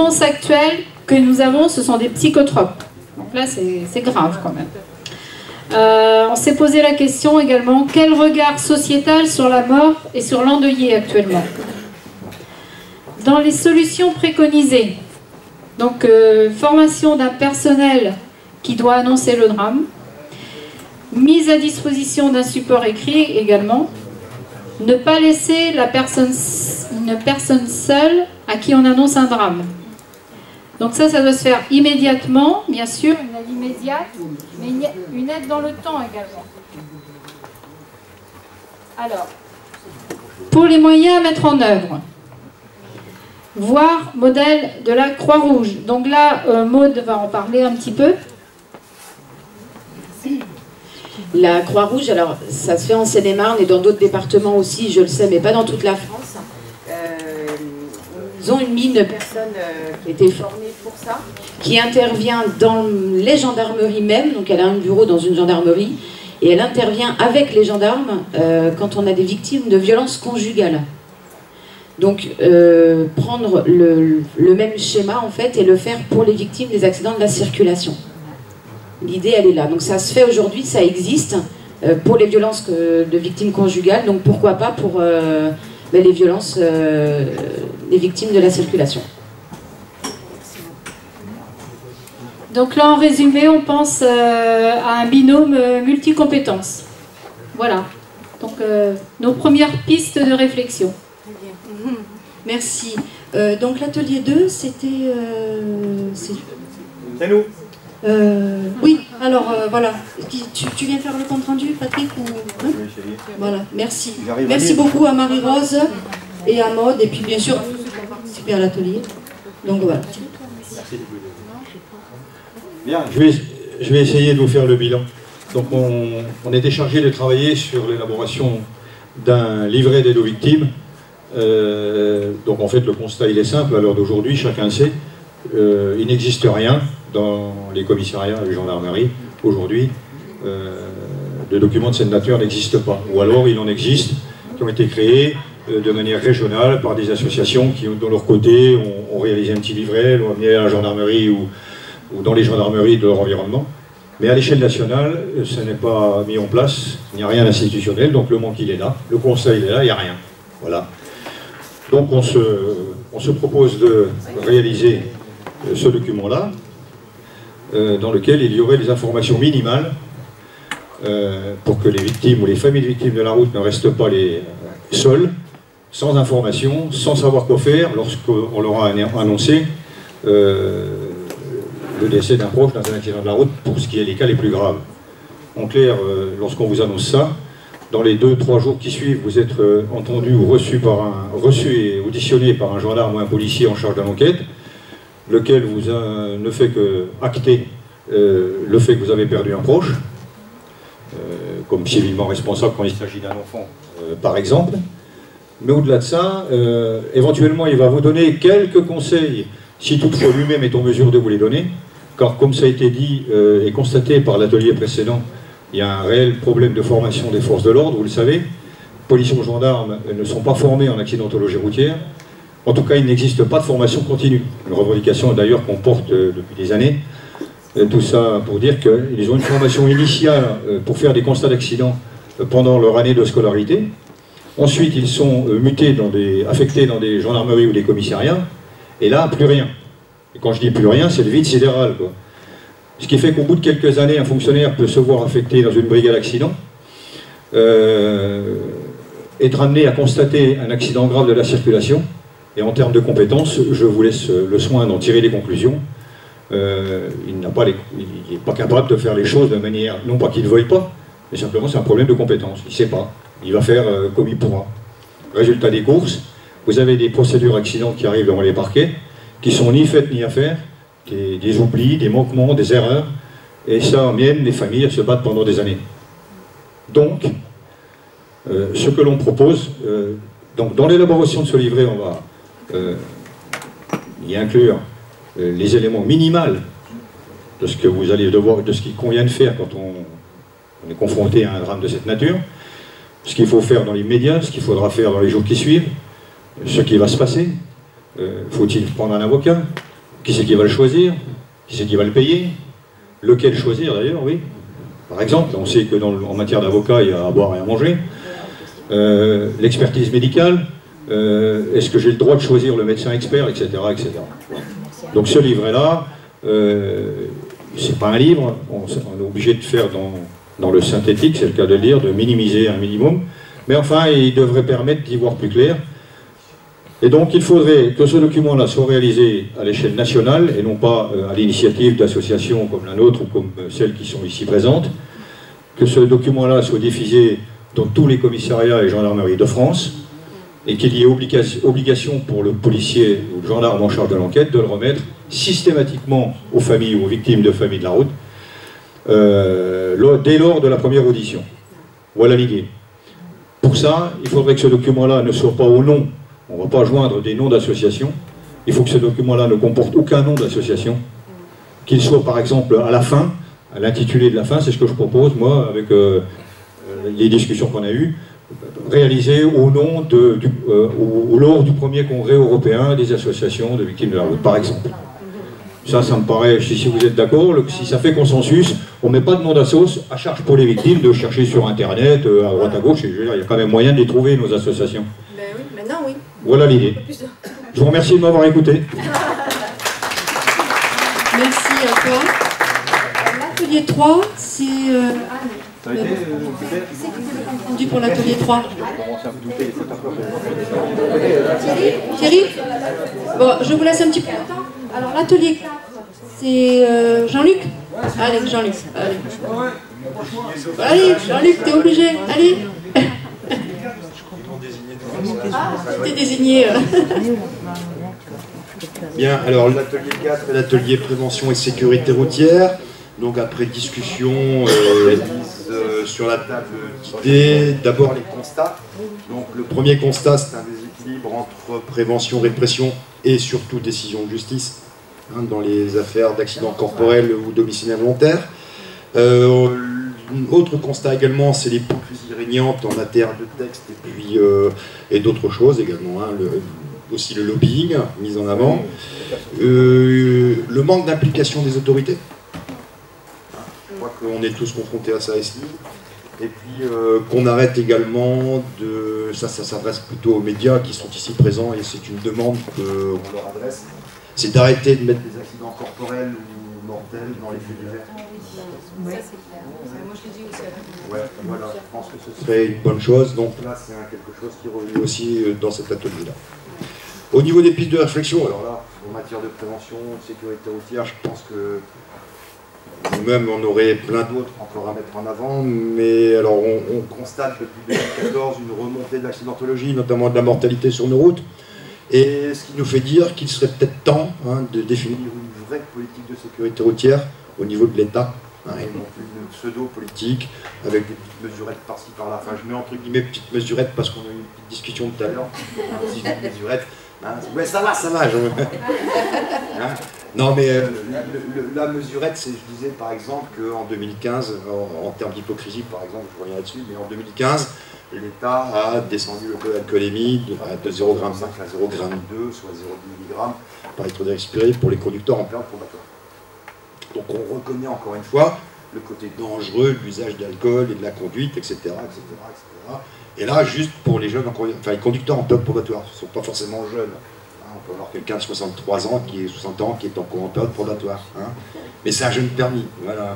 réponses actuelles que nous avons, ce sont des psychotropes. Donc là, c'est grave quand même. On s'est posé la question également, quel regard sociétal sur la mort et sur l'endeuillé actuellement? Dans les solutions préconisées, donc formation d'un personnel qui doit annoncer le drame, mise à disposition d'un support écrit également, ne pas laisser une personne seule à qui on annonce un drame. Donc ça doit se faire immédiatement, bien sûr, une aide immédiate, mais une aide dans le temps également. Alors, pour les moyens à mettre en œuvre, voir modèle de la Croix-Rouge. Donc là, Maud va en parler un petit peu. La Croix-Rouge, alors ça se fait en Seine-et-Marne et dans d'autres départements aussi, je le sais, mais pas dans toute la France. Ils ont une personne qui a été formée pour ça, qui intervient dans les gendarmeries même, donc elle a un bureau dans une gendarmerie, et elle intervient avec les gendarmes quand on a des victimes de violences conjugales. Donc prendre le même schéma en fait et le faire pour les victimes des accidents de la circulation. L'idée, elle est là. Donc ça se fait aujourd'hui, ça existe pour les violences de victimes conjugales. Donc pourquoi pas pour les violences des victimes de la circulation. Donc là, en résumé, on pense à un binôme multicompétences. Voilà. Donc nos premières pistes de réflexion. Très bien. Merci. Donc l'atelier 2, c'était... C'est nous. Oui, alors voilà. Tu viens faire le compte rendu, Patrick ou... hein? Voilà, merci. Merci beaucoup à Marie-Rose et à Maud, et puis bien sûr à tous ceux qui ont participé à l'atelier. Donc voilà. Bien, je vais essayer de vous faire le bilan. Donc on était chargé de travailler sur l'élaboration d'un livret d'aide aux victimes. Donc en fait le constat il est simple, à l'heure d'aujourd'hui, chacun sait, il n'existe rien dans les commissariats et les gendarmeries aujourd'hui. De documents de cette nature n'existent pas, ou alors il en existe, qui ont été créés de manière régionale par des associations qui, de leur côté, ont réalisé un petit livret, l'ont amené à la gendarmerie ou dans les gendarmeries de leur environnement. Mais à l'échelle nationale, ça n'est pas mis en place, il n'y a rien d'institutionnel, donc le manque il est là, le conseil il est là, il n'y a rien. Voilà. Donc on se propose de réaliser ce document-là, dans lequel il y aurait des informations minimales pour que les victimes ou les familles de victimes de la route ne restent pas seules, sans information, sans savoir quoi faire lorsqu'on leur a annoncé le décès d'un proche dans un accident de la route, pour ce qui est les cas les plus graves. En clair, lorsqu'on vous annonce ça, dans les 2-3 jours qui suivent, vous êtes entendu ou reçu et auditionné par un gendarme ou un policier en charge de l'enquête, lequel ne fait que acter le fait que vous avez perdu un proche, comme civilement responsable quand il s'agit d'un enfant, par exemple. Mais au-delà de ça, éventuellement, il va vous donner quelques conseils, si toutefois lui-même est en mesure de vous les donner, car comme ça a été dit et constaté par l'atelier précédent, il y a un réel problème de formation des forces de l'ordre, vous le savez. Policiers ou gendarmes ne sont pas formés en accidentologie routière. En tout cas, il n'existe pas de formation continue. Une revendication d'ailleurs qu'on porte depuis des années. Tout ça pour dire qu'ils ont une formation initiale pour faire des constats d'accident pendant leur année de scolarité. Ensuite, ils sont affectés dans des gendarmeries ou des commissariats. Et là, plus rien. Et quand je dis plus rien, c'est le vide sidéral, quoi. Ce qui fait qu'au bout de quelques années, un fonctionnaire peut se voir affecté dans une brigade accident, être amené à constater un accident grave de la circulation, et en termes de compétences, je vous laisse le soin d'en tirer les conclusions. Il n'est pas capable de faire les choses de manière, non pas qu'il ne veuille pas, mais simplement c'est un problème de compétence, il ne sait pas, il va faire comme il pourra. Résultat des courses, vous avez des procédures accidents qui arrivent devant les parquets, qui sont ni faites ni à faire, des oublis, des manquements, des erreurs, et ça emmène les familles à se battre pendant des années. Donc, ce que l'on propose, donc dans l'élaboration de ce livret, on va y inclure les éléments minimaux de ce que vous allez devoir, de ce qu'il convient de faire quand on est confronté à un drame de cette nature, ce qu'il faut faire dans l'immédiat, ce qu'il faudra faire dans les jours qui suivent, ce qui va se passer. Faut-il prendre un avocat? Qui c'est qui va le choisir? Qui c'est qui va le payer? Lequel choisir d'ailleurs, oui. Par exemple, on sait que en matière d'avocat, il y a à boire et à manger. L'expertise médicale, est-ce que j'ai le droit de choisir le médecin expert, etc. etc. Donc ce livret-là, c'est pas un livre, on est obligé de faire dans le synthétique, c'est le cas de le dire, de minimiser un minimum, mais enfin il devrait permettre d'y voir plus clair. Et donc il faudrait que ce document-là soit réalisé à l'échelle nationale et non pas à l'initiative d'associations comme la nôtre ou comme celles qui sont ici présentes, que ce document-là soit diffusé dans tous les commissariats et gendarmeries de France et qu'il y ait obligation pour le policier ou le gendarme en charge de l'enquête de le remettre systématiquement aux familles ou aux victimes de familles de la route dès lors de la première audition. Voilà l'idée. Pour ça, il faudrait que ce document-là ne soit pas au nom. On ne va pas joindre des noms d'associations. Il faut que ce document-là ne comporte aucun nom d'association. Qu'il soit par exemple à la fin, à l'intitulé de la fin, c'est ce que je propose, moi, avec les discussions qu'on a eues, réalisé au nom ou lors du premier congrès européen des associations de victimes de la route, par exemple. Ça me paraît, si vous êtes d'accord, si ça fait consensus, on ne met pas de nom d'assos à charge pour les victimes de chercher sur Internet, à droite à gauche, et il y a quand même moyen de les trouver, nos associations. Ben oui, maintenant oui. Voilà l'idée. Je vous remercie de m'avoir écouté. Merci à toi. L'atelier 3, c'est... Ça a été entendu pour l'atelier 3. Thierry? Bon, je vous laisse un petit peu de temps. Alors l'atelier 4, c'est Jean-Luc? Allez, Jean-Luc. Allez, Jean-Luc, t'es obligé. Allez. Ah, t'es désigné. Bien, alors l'atelier 4 est l'atelier prévention et sécurité routière. Donc après discussion sur la table d'idées, d'abord les constats. Donc le premier constat, c'est un déséquilibre entre prévention, répression et surtout décision de justice dans les affaires d'accidents corporels ou d'homicide involontaire. Autre constat également, c'est l'hypocrisie régnante en matière de texte et d'autres choses également, aussi le lobbying mis en avant, le manque d'implication des autorités. Je crois qu'on est tous confrontés à ça ici. Et puis qu'on arrête également de... Ça s'adresse plutôt aux médias qui sont ici présents et c'est une demande qu'on leur adresse. C'est d'arrêter de mettre des accidents corporels ou mortels dans les faits divers. Oui, ça c'est clair. Moi je l'ai dit aussi à tout. Ouais, voilà, je pense que ce serait une bonne chose. Donc là, c'est quelque chose qui est revenu aussi dans cet atelier-là. Au niveau des pistes de réflexion, alors là, en matière de prévention, de sécurité routière, je pense que nous-mêmes, on aurait plein d'autres encore à mettre en avant, mais alors on constate depuis 2014 une remontée de l'accidentologie, notamment de la mortalité sur nos routes, et ce qui nous fait dire qu'il serait peut-être temps de définir une vraie politique de sécurité routière au niveau de l'État, et non plus une pseudo-politique avec des petites mesurettes par-ci par-là. Enfin, je mets entre guillemets petites mesurettes parce qu'on a eu une petite discussion tout à l'heure, si je dis mesurettes. Mais ça va. Non, mais la mesurette, c'est, je disais par exemple qu'en 2015, en termes d'hypocrisie par exemple, je reviens là-dessus, mais en 2015, l'État a descendu le taux d'alcoolémie de 0,5 g à 0,2 g, soit 0,2 mg par litre d'air expiré pour les conducteurs en période probatoire. Donc on reconnaît encore une fois le côté dangereux de l'usage d'alcool et de la conduite, etc., etc., etc. Et là, juste pour les jeunes, enfin les conducteurs en période probatoire, ce ne sont pas forcément jeunes. On peut avoir quelqu'un de 63 ans, qui est 60 ans, qui est encore en période probatoire. Mais c'est un jeune permis. Voilà,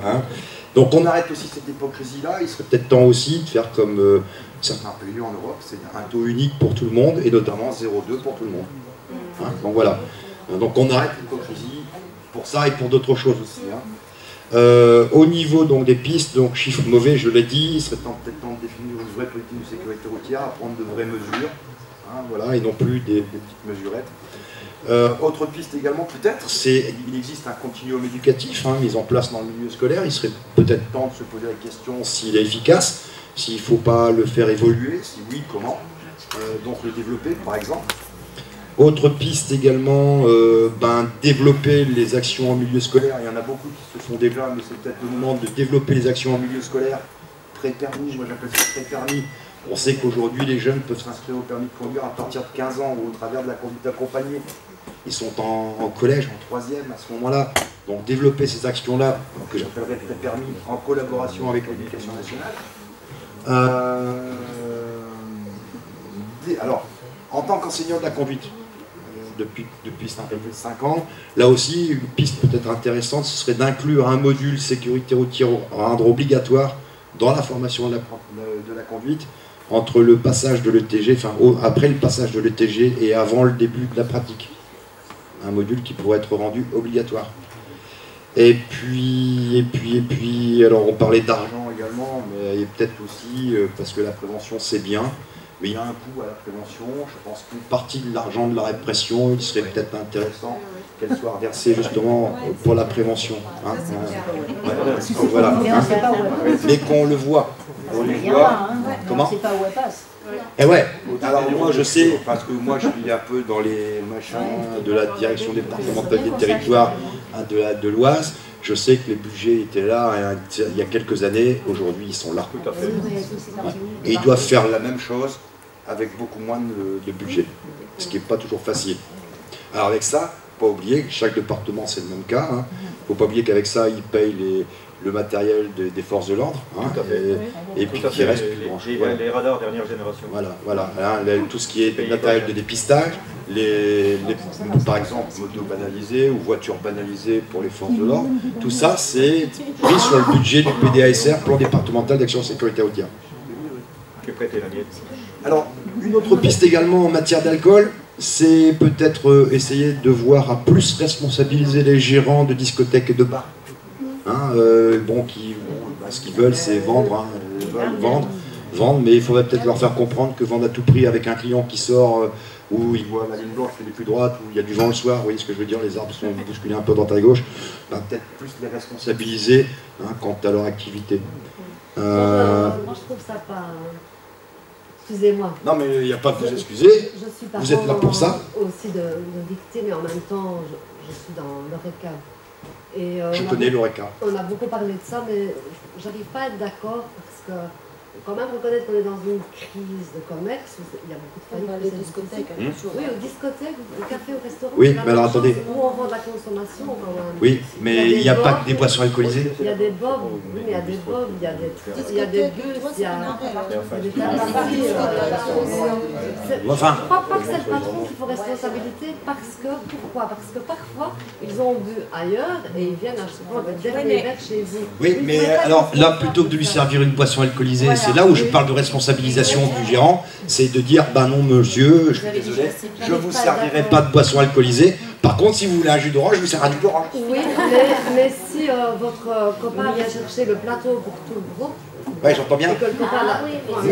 Donc on arrête aussi cette hypocrisie-là. Il serait peut-être temps aussi de faire comme certains pays en Europe, c'est un taux unique pour tout le monde, et notamment 0,2 pour tout le monde. Donc voilà. Donc on arrête l'hypocrisie pour ça et pour d'autres choses aussi. Au niveau donc, des pistes, donc chiffres mauvais, je l'ai dit, il serait peut-être temps de définir une vraie politique de sécurité routière, à prendre de vraies mesures, voilà, et non plus des petites mesurettes. Autre piste également peut-être, c'est il existe un continuum éducatif mis en place dans le milieu scolaire. Il serait peut-être temps de se poser la question s'il est efficace, s'il ne faut pas le faire évoluer, si oui, comment, donc le développer par exemple. Autre piste également, développer les actions en milieu scolaire. Il y en a beaucoup qui se font déjà, mais c'est peut-être le moment de développer les actions en milieu scolaire. Pré-permis, moi j'appelle ça pré-permis. On sait qu'aujourd'hui les jeunes peuvent s'inscrire au permis de conduire à partir de 15 ans ou au travers de la conduite accompagnée. ils sont en collège, en 3e à ce moment-là. Donc développer ces actions-là, que j'appellerais très permis, en collaboration avec l'éducation nationale. Alors, en tant qu'enseignant de la conduite, depuis un peu plus de 5 ans, là aussi, une piste peut-être intéressante, ce serait d'inclure un module sécurité routière, rendre obligatoire dans la formation de la conduite, entre le passage de l'ETG, enfin après le passage de l'ETG et avant le début de la pratique. Un module qui pourrait être rendu obligatoire. Et puis, alors on parlait d'argent également, mais peut-être aussi, parce que la prévention c'est bien, mais il y a un coût à la prévention. Je pense qu'une partie de l'argent de la répression, il serait peut-être intéressant qu'elle soit reversée justement pour la prévention. Hein, voilà. Hein, mais qu'on le voit. On les voit. Comment ? C'est pas où elle passe. Et ouais, alors moi je sais, parce que moi je suis un peu dans les machins de la direction départementale des territoires de l'Oise, je sais que les budgets étaient là il y a quelques années, aujourd'hui ils sont là. Tout à fait. Ouais. Et ils doivent faire la même chose avec beaucoup moins de budget, ce qui n'est pas toujours facile. Alors avec ça, faut pas oublier que chaque département c'est le même cas, hein. Faut pas oublier qu'avec ça ils payent le matériel des forces de l'ordre, hein, et puis qu'il reste plus grand chose. Les radars dernière génération. Voilà, hein, tout ce qui est matériel de dépistage, par exemple motos banalisées ou voitures banalisées pour les forces de l'ordre, tout ça c'est pris sur le budget du PDASR, plan départemental d'action sécurité routière. Alors, une autre piste également en matière d'alcool, c'est peut-être essayer de voir à plus responsabiliser les gérants de discothèques et de bars. Hein, ce qu'ils veulent c'est vendre, hein, vendre, mais il faudrait peut-être leur faire comprendre que vendre à tout prix avec un client qui sort où il voit la ligne blanche qui est plus droite, où il y a du vent le soir, vous voyez ce que je veux dire, les arbres sont bousculés un peu à droite à gauche, ben, peut-être plus les responsabiliser, hein, quant à leur activité. Moi je trouve ça pas... Excusez-moi. Non mais il n'y a pas de vous excuser, vous êtes là pour ça. Aussi de dicter, mais en même temps je suis dans l'ORECA. Et, je connais l'ORECA. On a beaucoup parlé de ça, mais j'arrive pas à être d'accord parce que quand même reconnaître qu'on est dans une crise de commerce, il y a beaucoup de familles. Les discothèques. Oui, aux discothèques, au café, au restaurant. Oui, mais alors attendez. Où on vend de la consommation quand même. Oui, mais il n'y a pas que des boissons alcoolisées. Il y a des bobs, oui, mais il y a des bobs, il y a des bus, il y a des taxis. Enfin. Je crois pas que c'est le patron qu'il faut responsabilité pourquoi ? Parce que parfois, ils ont bu ailleurs et ils viennent acheter le dernier verre chez vous. Oui, mais alors là, plutôt que de lui servir une boisson alcoolisée, c'est là où je parle de responsabilisation du gérant, c'est de dire, bah non monsieur, je suis désolé, je ne vous servirai pas de boisson alcoolisée. Par contre, si vous voulez un jus d'orange, je vous servirai du jus d'orange. Oui, mais si votre copain vient chercher le plateau pour tout le groupe, ouais, j'entends bien.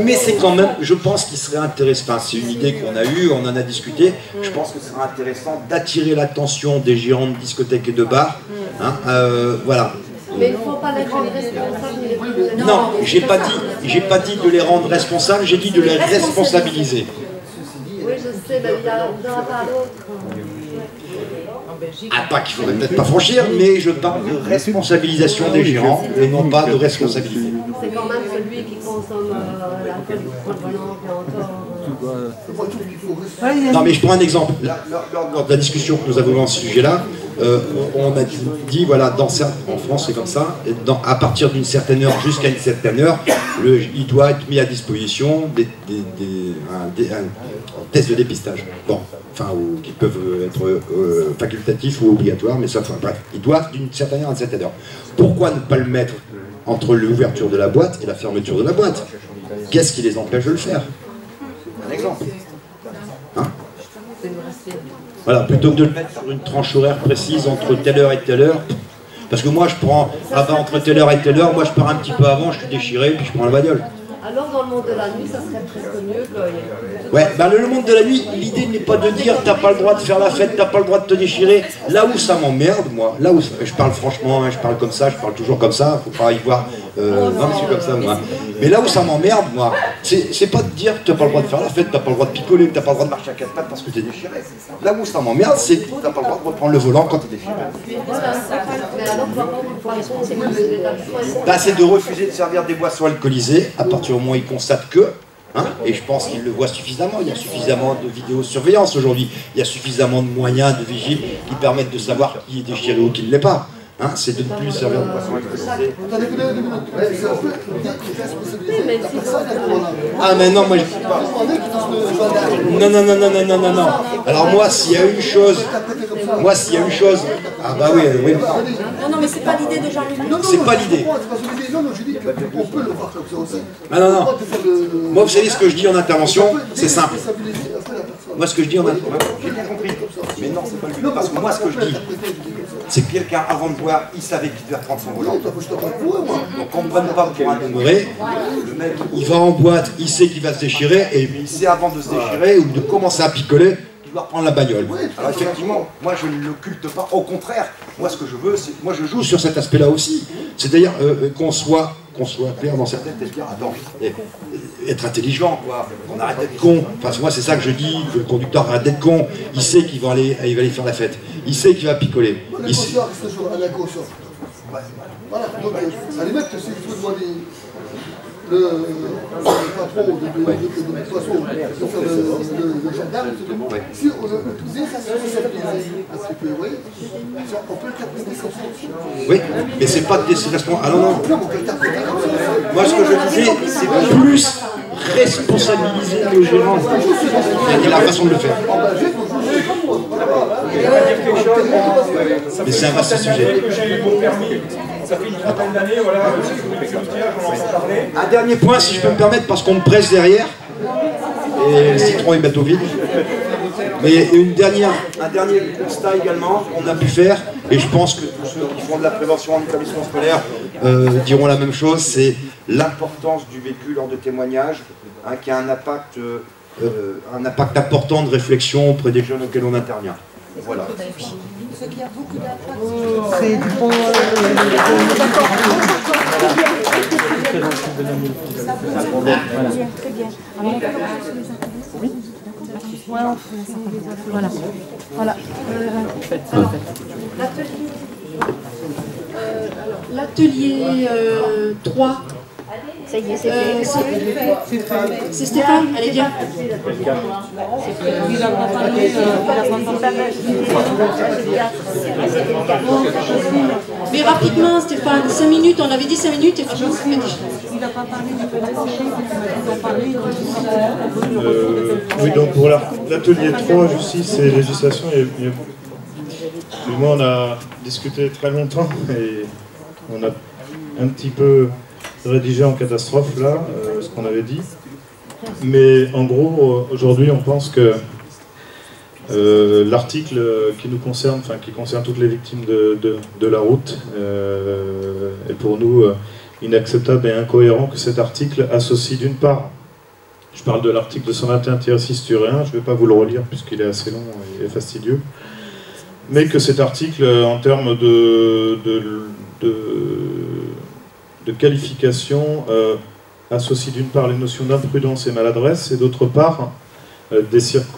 Mais c'est quand même, je pense qu'il serait intéressant, c'est une idée qu'on a eue, on en a discuté, je pense que ce serait intéressant d'attirer l'attention des gérants de discothèques et de bars. Hein, voilà. Mais il ne faut pas les rendre responsables. Non, j'ai pas dit de les rendre responsables, j'ai dit de les responsabiliser. Oui, je sais, mais il n'y en a pas d'autres. Ah, pas qu'il faudrait peut-être pas franchir, mais je parle de responsabilisation des gérants et non pas de responsabilité. C'est quand même celui qui consomme l'alcool Non, mais je prends un exemple. Lors de la discussion que nous avons eu à ce sujet-là, on a dit, voilà, en France c'est comme ça, et à partir d'une certaine heure jusqu'à une certaine heure, il doit être mis à disposition un test de dépistage. Bon, enfin, qui peuvent être facultatifs ou obligatoires, mais ça, enfin, bref, ils doivent d'une certaine heure à une certaine heure. Pourquoi ne pas le mettre entre l'ouverture de la boîte et la fermeture de la boîte? Qu'est-ce qui les empêche de le faire? Un exemple. Hein? Voilà, plutôt que de le mettre sur une tranche horaire précise entre telle heure et telle heure. Parce que moi je prends, entre telle heure et telle heure, moi je pars un petit peu avant, je suis déchiré, puis je prends la bagnole. Alors dans le monde de la nuit, ça serait presque mieux que... Ouais, bah le monde de la nuit, l'idée n'est pas de dire t'as pas le droit de faire la fête, t'as pas le droit de te déchirer. Là où ça m'emmerde, moi, là où je parle franchement, hein, je parle comme ça, je parle toujours comme ça, faut pas y voir, non je suis comme ça moi. Mais là où ça m'emmerde, moi, c'est pas de dire que t'as pas le droit de faire la fête, t'as pas le droit de picoler, t'as pas le droit de marcher à quatre pattes parce que t'es déchiré. Là où ça m'emmerde, c'est que t'as pas le droit de reprendre le volant quand t'es déchiré. Bah, c'est de refuser de servir des boissons alcoolisées à partir du moment où ils constatent que Hein, et je pense qu'ils le voient suffisamment. Il y a suffisamment de vidéosurveillance aujourd'hui. Il y a suffisamment de moyens de vigile qui permettent de savoir qui est déchiré ou qui ne l'est pas. Hein, c'est de ne plus servir de poisson exposé. Ah mais non, moi je dis pas. Non. Alors moi, s'il y a une chose, ah bah oui. Non, mais c'est pas l'idée de Jean-Luc. C'est pas l'idée. Ah non. Moi, vous savez ce que je dis en intervention, c'est simple. Moi, ce que je dis en intervention, j'ai bien compris. Mais non, c'est pas le but. Parce que moi, ce que je dis, c'est que quelqu'un, avant de boire, il savait qu'il devait reprendre son volant. Donc, on ne prenne pas pour un demeuré. Le mec, il va en boîte, il sait qu'il va se déchirer, et il sait avant de se déchirer ou de commencer à picoler, qu'il doit reprendre la bagnole. Alors, effectivement, moi, je ne l'occulte pas. Au contraire, moi, ce que je veux, c'est. Moi, je joue sur cet aspect-là aussi. C'est-à-dire qu'on soit clair dans sa tête et se dire, attends, être intelligent, quoi. On arrête d'être con. Enfin, moi, c'est ça que je dis, que le conducteur arrête d'être con. Il sait qu'il va aller faire la fête. Il sait qu'il va picoler. Il sait... Voilà, donc à limite, si je veux demander le patron de poisson de faire le gendarme, si on le désacralisé à ce que, oui, on peut le capter comme ça. Oui, mais c'est pas de décision. Ah non. Moi, ce que je disais, c'est plus responsabiliser le gérant. C'est la façon de le faire. Mais c'est un vaste sujet. Ça fait une trentaine d'années, voilà, on en parlait. Un dernier point, si je peux me permettre, parce qu'on me presse derrière, et le citron est bientôt vide. Mais un dernier constat également qu'on a pu faire, et je pense que tous ceux qui font de la prévention en établissement scolaire diront la même chose, c'est l'importance du vécu lors de témoignages, hein, qui a un impact important de réflexion auprès des jeunes auxquels on intervient. Voilà. Ce qui a beaucoup d'impact. C'est bon. Très bien. Voilà. L'atelier 3. Ça y est, c'est fait. C'est Stéphane, allez viens. Mais rapidement Stéphane, 5 minutes, on avait dit 5 minutes et fini. Il n'a pas parlé du pédagogique, ils ont parlé oui, donc pour l'atelier 3, justice et législation, moi on a discuté très longtemps et on a un petit peu rédigé en catastrophe là, ce qu'on avait dit. Mais en gros, aujourd'hui on pense que l'article qui nous concerne, enfin qui concerne toutes les victimes de la route, est pour nous inacceptable et incohérent que cet article associe d'une part, je parle de l'article 221-6-1, je ne vais pas vous le relire puisqu'il est assez long et fastidieux, mais que cet article, en termes de qualification, associe d'une part les notions d'imprudence et maladresse, et d'autre part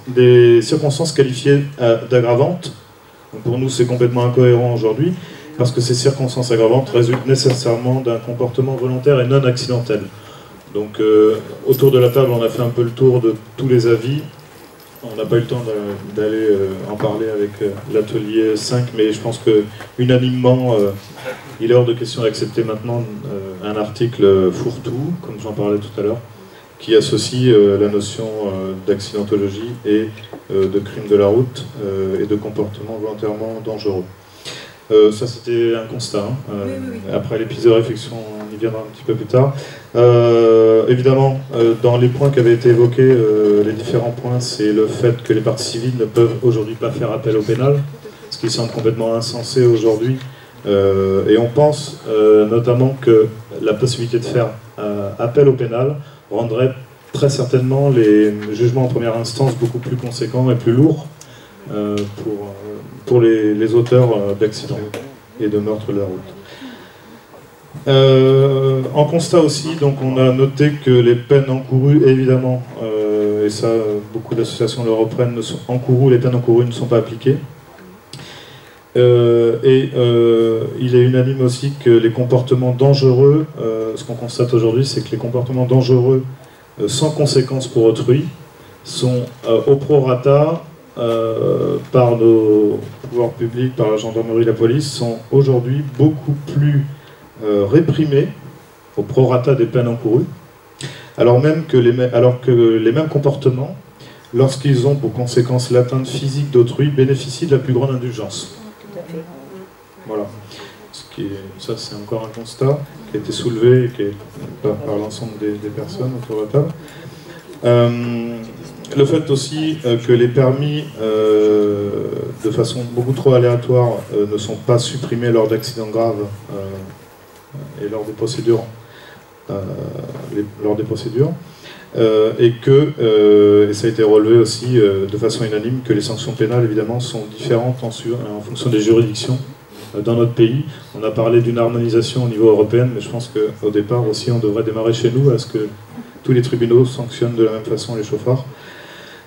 des circonstances qualifiées d'aggravantes. Pour nous, c'est complètement incohérent aujourd'hui, parce que ces circonstances aggravantes résultent nécessairement d'un comportement volontaire et non accidentel. Donc, autour de la table, on a fait un peu le tour de tous les avis. On n'a pas eu le temps d'aller en parler avec l'atelier 5, mais je pense que unanimement, il est hors de question d'accepter maintenant un article fourre-tout, comme j'en parlais tout à l'heure, qui associe la notion d'accidentologie et de crime de la route et de comportement volontairement dangereux. Ça c'était un constat. Après les pistes de réflexion, on y viendra un petit peu plus tard. Évidemment, dans les points qui avaient été évoqués, les différents points, c'est le fait que les parties civiles ne peuvent aujourd'hui pas faire appel au pénal, ce qui semble complètement insensé aujourd'hui. Et on pense notamment que la possibilité de faire appel au pénal rendrait très certainement les jugements en première instance beaucoup plus conséquents et plus lourds pour les auteurs d'accidents et de meurtres de la route. En constat aussi, donc on a noté que les peines encourues, évidemment, et ça beaucoup d'associations le reprennent, les peines encourues ne sont pas appliquées. Il est unanime aussi que les comportements dangereux, ce qu'on constate aujourd'hui, c'est que les comportements dangereux sans conséquence pour autrui sont au prorata par nos pouvoirs publics, par la gendarmerie et la police, sont aujourd'hui beaucoup plus réprimés au prorata des peines encourues, alors que les mêmes comportements, lorsqu'ils ont pour conséquence l'atteinte physique d'autrui, bénéficient de la plus grande indulgence. Voilà. Ça, c'est encore un constat qui a été soulevé par l'ensemble des personnes autour de la table. Le fait aussi que les permis, de façon beaucoup trop aléatoire, ne sont pas supprimés lors d'accidents graves et lors des procédures. Et ça a été relevé aussi de façon unanime que les sanctions pénales évidemment sont différentes en fonction des juridictions dans notre pays. On a parlé d'une harmonisation au niveau européen, mais je pense qu'au départ aussi on devrait démarrer chez nous à ce que tous les tribunaux sanctionnent de la même façon les chauffards.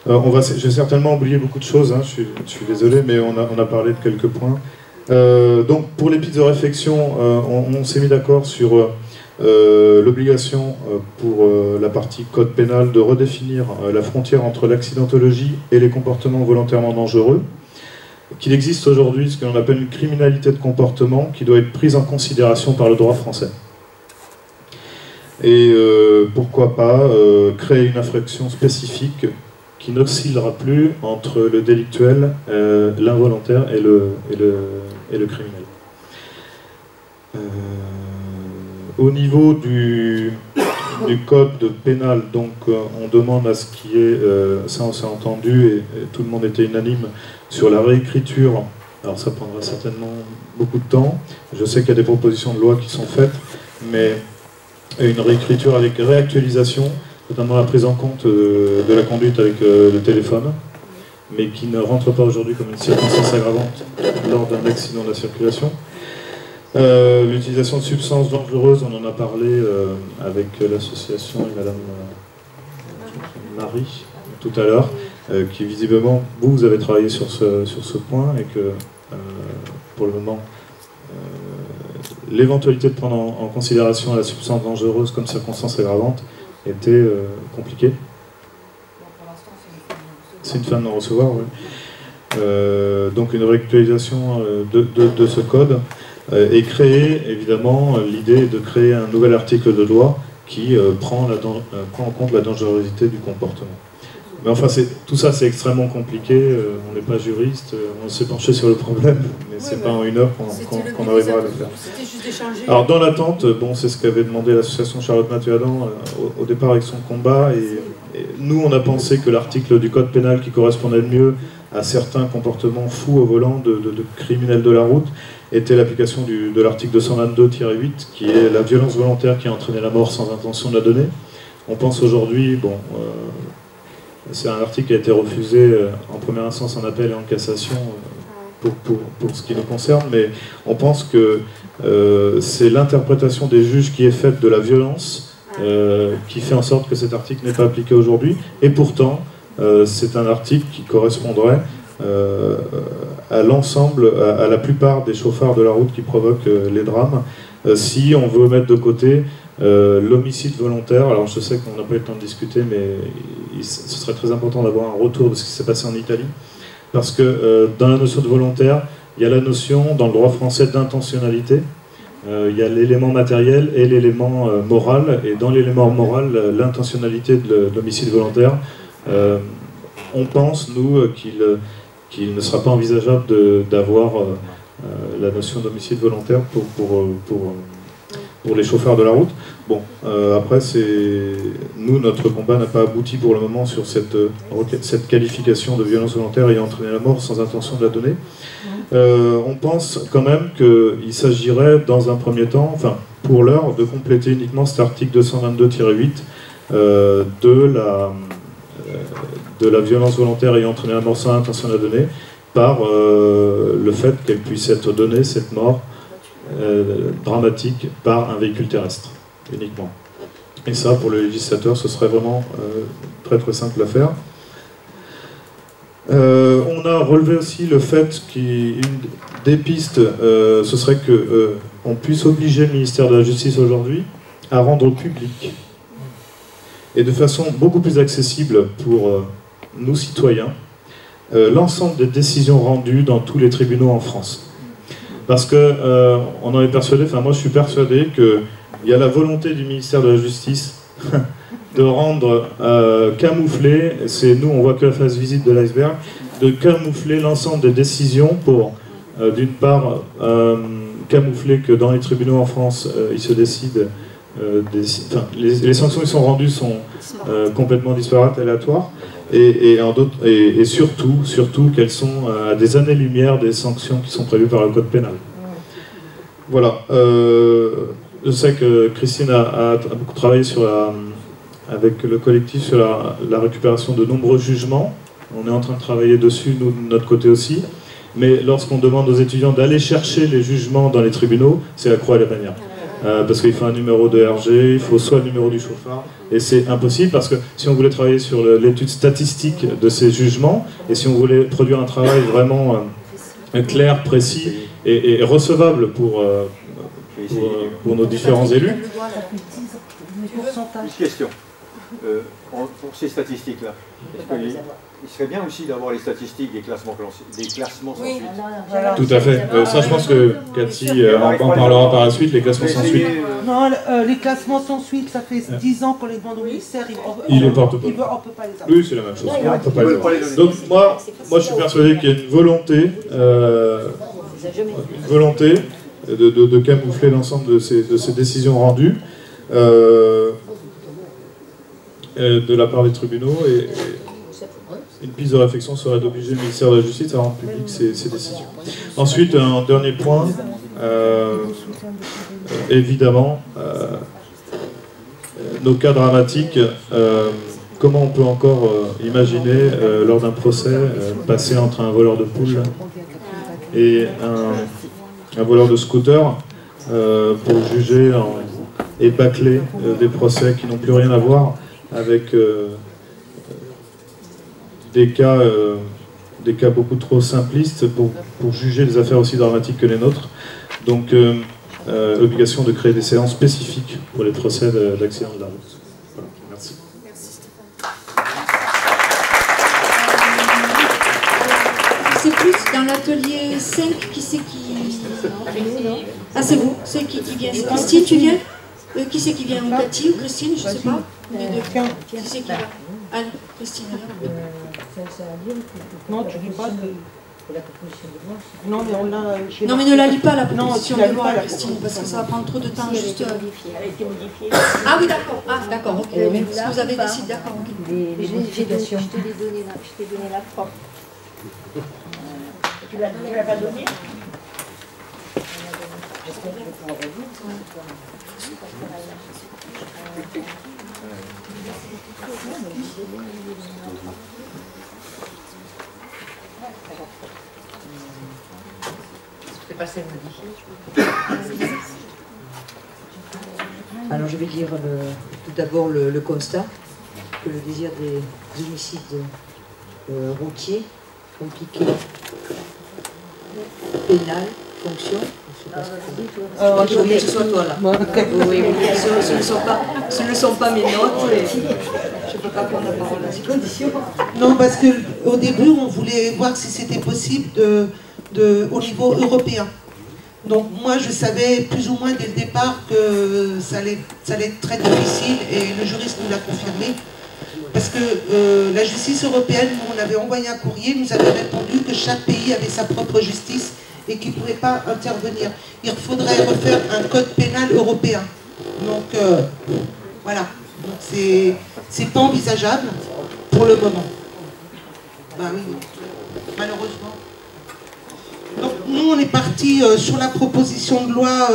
J'ai certainement oublié beaucoup de choses, hein, je suis désolé, mais on a parlé de quelques points. Donc pour les pistes de réflexion, on s'est mis d'accord sur l'obligation pour la partie code pénal de redéfinir la frontière entre l'accidentologie et les comportements volontairement dangereux, qu'il existe aujourd'hui ce que l'on appelle une criminalité de comportement qui doit être prise en considération par le droit français. Et pourquoi pas créer une infraction spécifique qui n'oscillera plus entre le délictuel, l'involontaire et le criminel. Au niveau du code pénal, donc on demande à ce qu'il y ait, ça on s'est entendu et tout le monde était unanime, sur la réécriture. Alors ça prendra certainement beaucoup de temps. Je sais qu'il y a des propositions de loi qui sont faites, mais une réécriture avec réactualisation, notamment la prise en compte de la conduite avec le téléphone, mais qui ne rentre pas aujourd'hui comme une circonstance aggravante lors d'un accident de la circulation. L'utilisation de substances dangereuses, on en a parlé avec l'association et Madame Marie tout à l'heure, qui visiblement, vous avez travaillé sur ce point et que pour le moment, l'éventualité de prendre en considération la substance dangereuse comme circonstance aggravante était compliquée. C'est une fin de non-recevoir, oui. Donc une réactualisation de ce code. Et créer, évidemment, l'idée de créer un nouvel article de loi qui prend en compte la dangerosité du comportement. Mais enfin, tout ça, c'est extrêmement compliqué. On n'est pas juriste, on s'est penché sur le problème, mais c'est pas en une heure qu'on arrivera à le faire. Alors, dans l'attente, bon, c'est ce qu'avait demandé l'association Charlotte Mathieu-Adam au départ avec son combat. Et nous, on a pensé que l'article du code pénal qui correspondait le mieux à certains comportements fous au volant de criminels de la route était l'application de l'article 222-8, qui est la violence volontaire qui a entraîné la mort sans intention de la donner. On pense aujourd'hui, bon, c'est un article qui a été refusé en première instance, en appel et en cassation pour ce qui nous concerne, mais on pense que c'est l'interprétation des juges qui est faite de la violence qui fait en sorte que cet article n'est pas appliqué aujourd'hui, et pourtant c'est un article qui correspondrait à l'ensemble, à la plupart des chauffards de la route qui provoquent les drames, si on veut mettre de côté l'homicide volontaire. Alors je sais qu'on n'a pas eu le temps de discuter, mais ce serait très important d'avoir un retour de ce qui s'est passé en Italie, parce que dans la notion de volontaire, il y a la notion, dans le droit français, d'intentionnalité, il y a l'élément matériel et l'élément moral, et dans l'élément moral, l'intentionnalité de l'homicide volontaire, on pense, nous, qu'il ne sera pas envisageable d'avoir la notion d'homicide volontaire pour les chauffeurs de la route. Bon, après, nous, notre combat n'a pas abouti pour le moment sur cette qualification de violence volontaire ayant entraîné la mort sans intention de la donner. On pense quand même qu'il s'agirait, dans un premier temps, enfin, pour l'heure, de compléter uniquement cet article 222-8 de la violence volontaire ayant entraîné la mort sans intention de la donner, par le fait qu'elle puisse être donnée, cette mort dramatique, par un véhicule terrestre, uniquement. Et ça, pour le législateur, ce serait vraiment très très simple à faire. On a relevé aussi le fait qu'une des pistes, ce serait qu'on puisse obliger le ministère de la Justice aujourd'hui à rendre public. et de façon beaucoup plus accessible pour nous citoyens l'ensemble des décisions rendues dans tous les tribunaux en France. Parce que on en est persuadé, enfin moi je suis persuadé qu'il y a la volonté du ministère de la Justice de rendre camoufler, c'est nous on voit que la phase visite de l'iceberg, de camoufler l'ensemble des décisions pour d'une part camoufler que dans les tribunaux en France il se décide les sanctions qui sont rendues sont complètement disparates, aléatoires, et surtout qu'elles sont à des années-lumière des sanctions qui sont prévues par le code pénal. Voilà. Je sais que Christine a beaucoup travaillé avec le collectif sur la récupération de nombreux jugements. On est en train de travailler dessus, nous, de notre côté aussi. Mais lorsqu'on demande aux étudiants d'aller chercher les jugements dans les tribunaux, c'est la croix et la bannière. Parce qu'il faut un numéro de RG, il faut soit le numéro du chauffard, et c'est impossible parce que si on voulait travailler sur l'étude statistique de ces jugements, et si on voulait produire un travail vraiment clair, précis et recevable pour nos différents élus. Une question. Pour ces statistiques-là, il serait bien aussi d'avoir les statistiques des classements sans suite. Tout à fait. Ça, je pense que Cathy en parlera par la suite, les classements sans suite. Non, les classements sans suite, ça fait 10 ans qu'on les demande au ministère. Il ne porte pas. On ne peut pas les avoir. Oui, c'est la même chose. On peut pas les avoir. Donc moi, je suis persuadé qu'il y a une volonté de camoufler l'ensemble de ces décisions rendues de la part des tribunaux, et une piste de réflexion serait d'obliger le ministère de la Justice à rendre public ces décisions. Ensuite, un dernier point, évidemment, nos cas dramatiques, comment on peut encore imaginer, lors d'un procès, passer entre un voleur de poules et un voleur de scooter pour juger et bâcler des procès qui n'ont plus rien à voir avec des cas beaucoup trop simplistes pour juger des affaires aussi dramatiques que les nôtres. Donc, obligation de créer des séances spécifiques pour les procès d'accidents de la route. Voilà, merci. Merci Stéphane. C'est plus dans l'atelier 5, qui c'est qui... Ah, c'est vous, c'est qui vient? Christine, tu viens? Qui c'est qui vient? Cathy ou Christine? Je ne sais pas. Les deux. Qui c'est qui va? Anne, Christine. Non, tu dis pas non, mais on l'a... Non, mais ne la lis pas, la proposition de loi, Christine, parce que ça va prendre trop de temps. Juste... Elle a été modifiée. Ah oui, d'accord. Ah, d'accord, ok. Est-ce que vous avez décidé? D'accord, ok. Les modifications. Je t'ai donné la propre. Tu l'as pas donnée? J'espère que je vais pouvoir revenir. Alors je vais dire tout d'abord le constat que le désir des homicides routiers, compliqués, pénal, fonction. Je voulais que ce soit toi là. Oui, ce ne sont pas mes notes. Je ne peux pas prendre la parole dans ces conditions. Non, parce qu'au début, on voulait voir si c'était possible au niveau européen. Donc moi, je savais plus ou moins dès le départ que ça allait être très difficile, et le juriste nous l'a confirmé. Parce que la justice européenne, on avait envoyé un courrier, nous avait répondu que chaque pays avait sa propre justice et qu'il ne pouvait pas intervenir. Il faudrait refaire un code pénal européen. Donc voilà, c'est pas envisageable pour le moment. Ben oui, malheureusement. Donc nous, on est parti sur la proposition de loi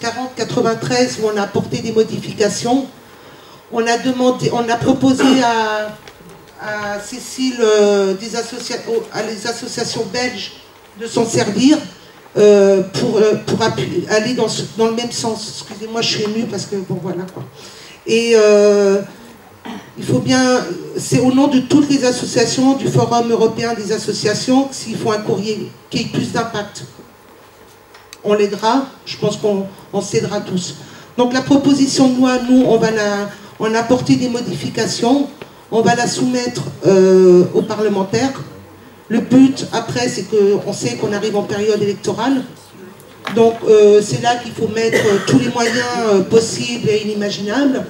4093 où on a apporté des modifications. On a proposé à Cécile, à les associations belges de s'en servir pour aller dans le même sens. Excusez-moi, je suis émue parce que bon voilà quoi. Et il faut bien, c'est au nom de toutes les associations du Forum européen des associations, s'il faut un courrier qui ait plus d'impact, on l'aidera. Je pense qu'on s'aidera tous. Donc la proposition de loi, nous, on On a apporté des modifications. On va la soumettre aux parlementaires. Le but, après, c'est qu'on sait qu'on arrive en période électorale. Donc, c'est là qu'il faut mettre tous les moyens possibles et inimaginables.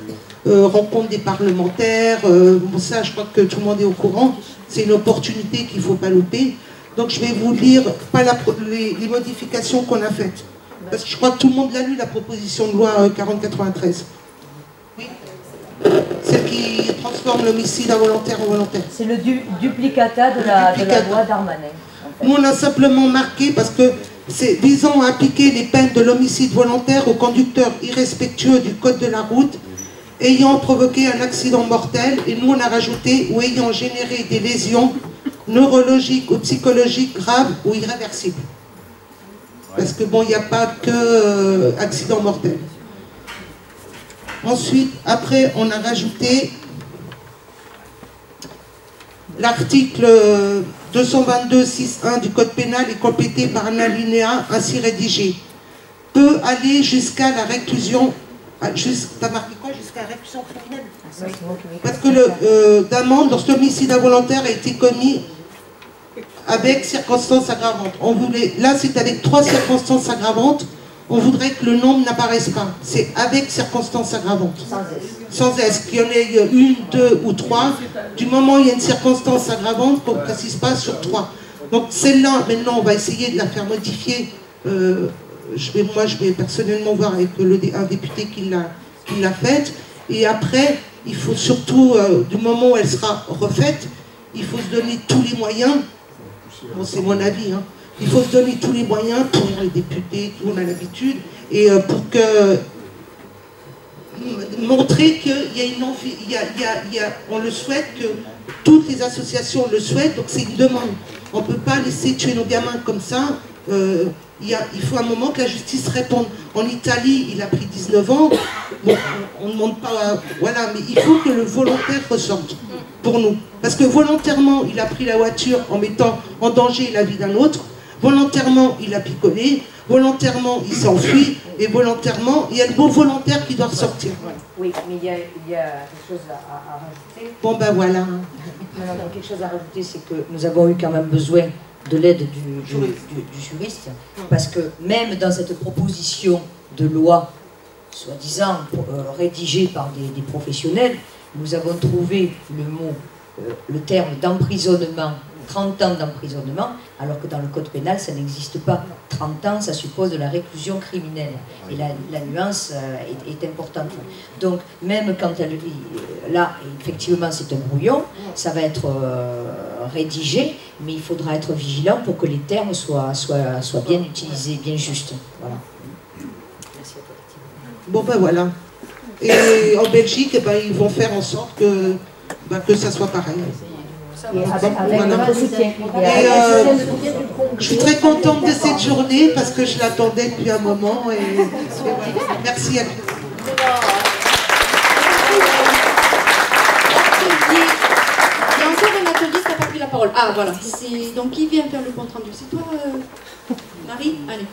Rencontre des parlementaires, bon, ça, je crois que tout le monde est au courant. C'est une opportunité qu'il ne faut pas louper. Donc, je vais vous lire pas les modifications qu'on a faites. Parce que je crois que tout le monde l'a lu, la proposition de loi 4093. Oui. Celle qui transforme l'homicide involontaire en volontaire. C'est le duplicata de la loi Darmanin. En fait. Nous, on a simplement marqué, parce que c'est visant à appliquer les peines de l'homicide volontaire aux conducteurs irrespectueux du code de la route, ayant provoqué un accident mortel, et nous, on a rajouté, ou ayant généré des lésions neurologiques ou psychologiques graves ou irréversibles. Parce que bon, il n'y a pas que accident mortel. Ensuite, après, on a rajouté l'article 222.6.1 du Code pénal est complété par un alinéa ainsi rédigé. Peut aller jusqu'à la réclusion. T'as marqué quoi? Jusqu'à la réclusion criminelle? Parce que d'amende lorsque l'homicide involontaire a été commis avec circonstances aggravantes. On voulait, là, c'est avec 3 circonstances aggravantes. On voudrait que le nombre n'apparaisse pas. C'est avec circonstances aggravantes. Sans S. Qu'il y en ait 1, 2 ou 3. Du moment où il y a une circonstance aggravante, qu'on ne précise pas sur 3. Donc celle-là, maintenant, on va essayer de la faire modifier. Moi, je vais personnellement voir avec un député qui l'a faite. Et après, il faut surtout, du moment où elle sera refaite, il faut se donner tous les moyens. Bon, c'est mon avis, hein. Il faut se donner tous les moyens pour les députés, tout le monde a l'habitude, et pour montrer qu'il y a une envie, on le souhaite, que toutes les associations le souhaitent, donc c'est une demande. On ne peut pas laisser tuer nos gamins comme ça. Il faut un moment que la justice réponde. En Italie, il a pris 19 ans. Bon, on ne demande pas... Voilà, mais il faut que le volontaire ressorte pour nous. Parce que volontairement, il a pris la voiture en mettant en danger la vie d'un autre. Volontairement, il a picolé. Volontairement, il s'enfuit. Et volontairement, il y a le mot volontaire qui doit ressortir. Oui, mais il y a quelque chose à rajouter. Bon, ben voilà. Quelque chose à rajouter, c'est que nous avons eu quand même besoin de l'aide du juriste, parce que même dans cette proposition de loi, soi-disant rédigée par des professionnels, nous avons trouvé le terme d'emprisonnement, 30 ans d'emprisonnement, alors que dans le code pénal, ça n'existe pas. 30 ans, ça suppose de la réclusion criminelle. Et la nuance est importante. Donc, même quand là, effectivement, c'est un brouillon, ça va être rédigé, mais il faudra être vigilant pour que les termes soient bien utilisés, bien justes. Voilà. Merci à toi. Bon, ben voilà. Et en Belgique, eh ben, ils vont faire en sorte que ça soit pareil. Je suis très contente de cette journée parce que je l'attendais depuis un moment. Et voilà. Merci à vous. Il y a encore un atelier qui n'a pas pris la parole. Ah voilà. Donc qui vient faire le compte rendu? C'est toi, Marie? Allez.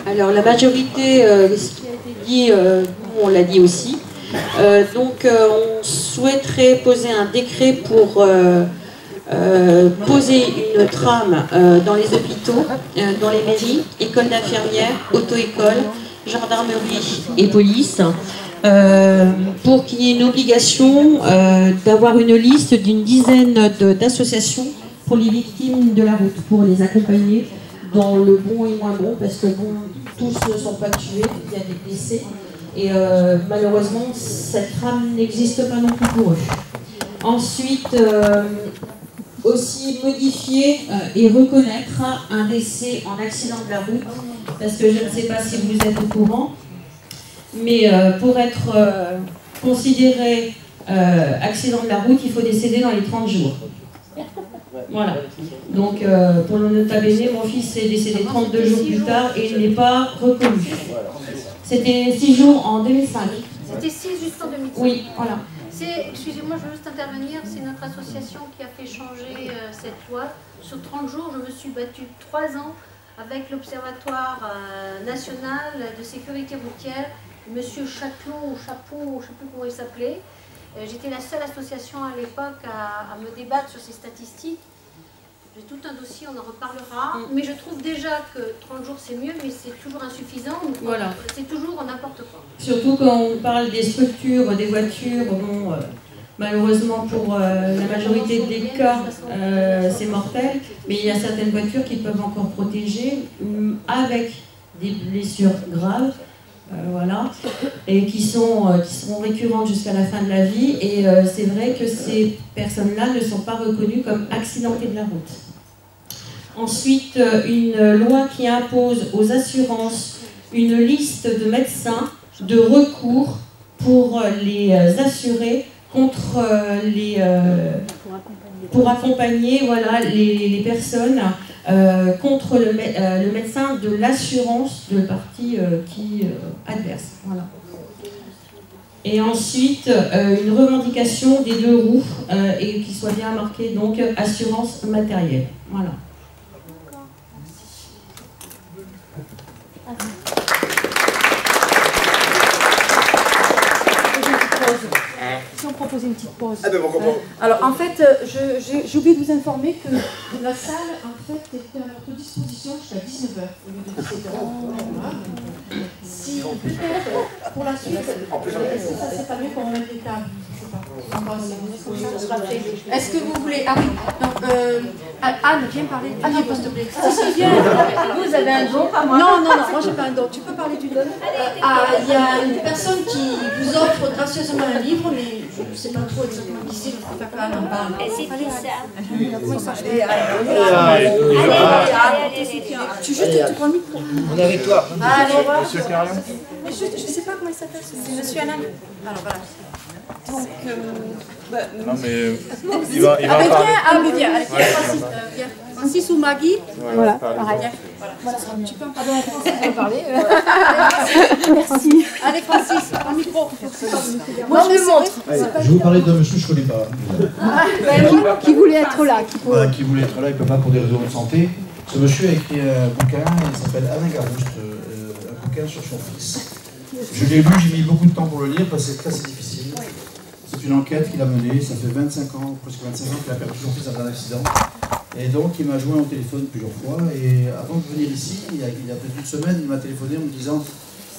Alors la majorité, ce qui a été dit, on l'a dit aussi. On souhaiterait poser un décret pour poser une trame dans les hôpitaux, dans les mairies, écoles d'infirmières, auto-écoles, gendarmerie et police, pour qu'il y ait une obligation d'avoir une liste d'une dizaine d'associations pour les victimes de la route, pour les accompagner dans le bon et moins bon, parce que bon, tous ne sont pas tués, il y a des blessés. Et malheureusement, cette trame n'existe pas non plus pour eux. Ensuite, aussi modifier et reconnaître un décès en accident de la route, parce que je ne sais pas si vous êtes au courant, mais pour être considéré accident de la route, il faut décéder dans les 30 jours. Voilà. Donc, pour le nota bene, mon fils est décédé 32 jours plus tard et il n'est pas reconnu. C'était 6 jours en 2005. C'était 6 juste en 2005. Oui, voilà. Excusez-moi, je veux juste intervenir. C'est notre association qui a fait changer cette loi. Sur 30 jours, je me suis battue 3 ans avec l'Observatoire national de sécurité routière, Monsieur Châtelot ou Chapeau, je ne sais plus comment il s'appelait. J'étais la seule association à l'époque à me débattre sur ces statistiques. J'ai tout un dossier, on en reparlera. Mais je trouve déjà que 30 jours c'est mieux, mais c'est toujours insuffisant. Voilà. C'est toujours n'importe quoi. Surtout quand on parle des structures, des voitures, bon, malheureusement pour la majorité des cas, c'est mortel. Mais il y a certaines voitures qui peuvent encore protéger avec des blessures graves. Voilà, et qui seront récurrentes jusqu'à la fin de la vie. Et c'est vrai que ces personnes-là ne sont pas reconnues comme accidentées de la route. Ensuite, une loi qui impose aux assurances une liste de médecins de recours pour les assurer contre pour accompagner voilà, les personnes contre le médecin de l'assurance de partie adverse. Voilà. Et ensuite, une revendication des 2 roues et qui soit bien marqué donc assurance matérielle. Voilà. Si on proposait une petite pause. Ah ben bon, Alors en fait, j'ai oublié de vous informer que la salle en fait était à notre disposition jusqu'à 19h au lieu de 17h. Voilà. Si peut-être pour la suite, est-ce que ça c'est pas mieux qu'on remette les tables? Est-ce que vous voulez... Ah oui, donc Anne, viens parler du livre, s'il te plaît. Si, viens. Vous avez un don, pas moi. Non, moi j'ai pas un don. Tu peux parler du livre. Il y a une personne qui vous offre gracieusement un livre, mais je ne sais pas trop exactement qui c'est, il faut faire qu'Anne en parle. Comment il s'appelle? Tu prends le micro. On est avec toi. Allez, Monsieur Carion. Mais je ne sais pas comment il s'appelle. C'est Monsieur Alain. Alors voilà. Donc, non mais il va viens, viens, Francis, viens. Francis ou Maggie. Voilà, pareil. Voilà. Tu peux en parler. Français, parler. Merci. Allez Francis, un micro. Moi je le montre. Je vais vous parler d'un monsieur que je ne connais pas. Qui voulait être là. Qui voulait être là, il ne peut pas pour des raisons de santé. Ce monsieur a écrit un bouquin, il s'appelle Alain Garouste, un bouquin sur son fils. Je l'ai lu, j'ai mis beaucoup de temps pour le lire parce que c'est assez difficile. C'est une enquête qu'il a menée, ça fait 25 ans, presque 25 ans qu'il a perdu son fils dans un accident. Et donc il m'a joint au téléphone plusieurs fois et avant de venir ici, il y a peut-être une semaine, il m'a téléphoné en me disant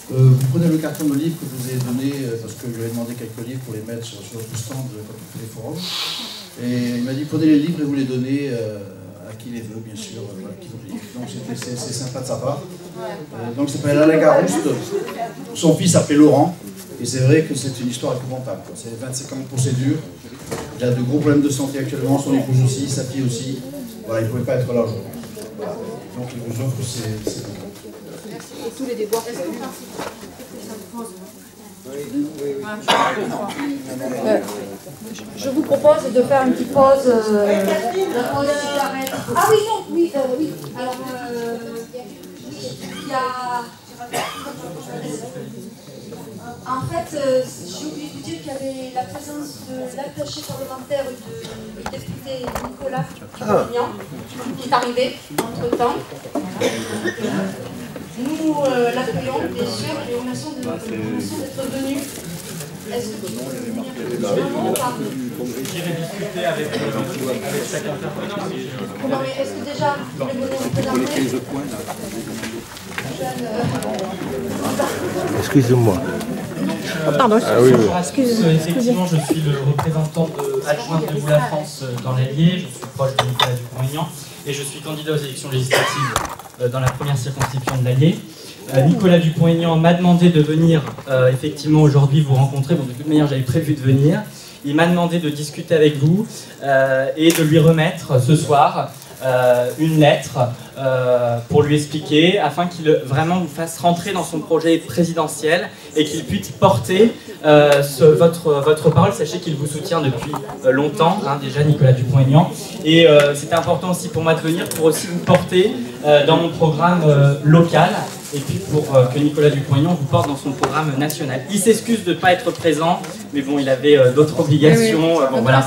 vous prenez le carton de livres que je vous ai donné parce que je lui ai demandé quelques livres pour les mettre sur notre stand quand on fait les forums. Et il m'a dit prenez les livres et vous les donnez à qui les veut, bien sûr. Voilà, qui veut les livres. Donc c'est sympa de sa part. Donc il s'appelle Alain Garouste, son fils s'appelait Laurent. Et c'est vrai que c'est une histoire épouvantable. C'est 25 ans de procédure. Il a de gros problèmes de santé actuellement, son épouse aussi, sa fille aussi. Voilà, il ne pouvait pas être là aujourd'hui. Voilà. Donc il vous offre ces documents. Et tous les déboires. Est-ce que vous je vous propose de faire une petite pause. Ah oui, non, oui. Alors, il y a... En fait, j'ai oublié de vous dire qu'il y avait la présence de l'attaché parlementaire du député Nicolas Dupont-Aignan qui est arrivé entre-temps. Nous l'accueillons, bien sûr, et on remercions d'être venu. Est-ce que tu peux venir J'irai discuter avec chaque intervenant. Est-ce que déjà, vous voulez vous présenter? Excusez-moi. Pardon, effectivement, je suis le représentant adjoint de Moula France dans l'Allier. Je suis proche de Nicolas Dupont-Aignan et je suis candidat aux élections législatives dans la première circonscription de l'Allier. Nicolas Dupont-Aignan m'a demandé de venir effectivement aujourd'hui vous rencontrer. Bon, de toute manière, j'avais prévu de venir. Il m'a demandé de discuter avec vous et de lui remettre ce soir une lettre pour lui expliquer, afin qu'il vraiment vous fasse rentrer dans son projet présidentiel et qu'il puisse porter votre parole. Sachez qu'il vous soutient depuis longtemps, déjà Nicolas Dupont-Aignan. Et c'était important aussi pour moi de venir, pour aussi vous porter dans mon programme local, et puis pour que Nicolas Dupont-Aignan vous porte dans son programme national. Il s'excuse de ne pas être présent, mais bon, il avait d'autres obligations. Bon, voilà.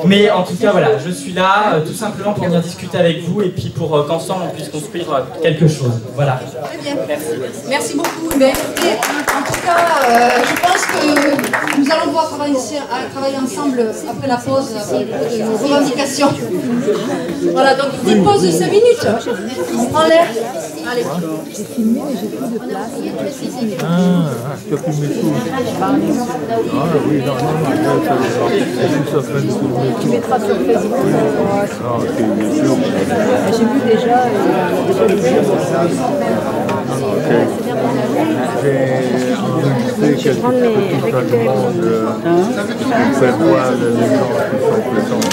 Mais en tout cas, voilà, je suis là tout simplement pour venir discuter avec vous et puis pour qu'ensemble on puisse construire quelque chose. Voilà. Très bien. Merci beaucoup. Mais, en tout cas, je pense que nous allons pouvoir travailler ensemble après la pause, après nos revendications. Voilà, donc petite pause de 5 minutes. On prend l'air. Allez. J'ai filmé, mais j'ai plus de place. Tu as filmé tout. Ah oui, non, tu mettras sur Facebook. J'ai vu déjà. Je vais prendre mes récupérer faire voir les gens qui sont présents.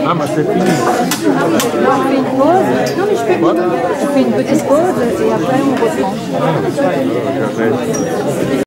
Ah, mais c'est fini. Là, on fait une pause. Non, mais je peux. On fait une petite pause et après on reprend.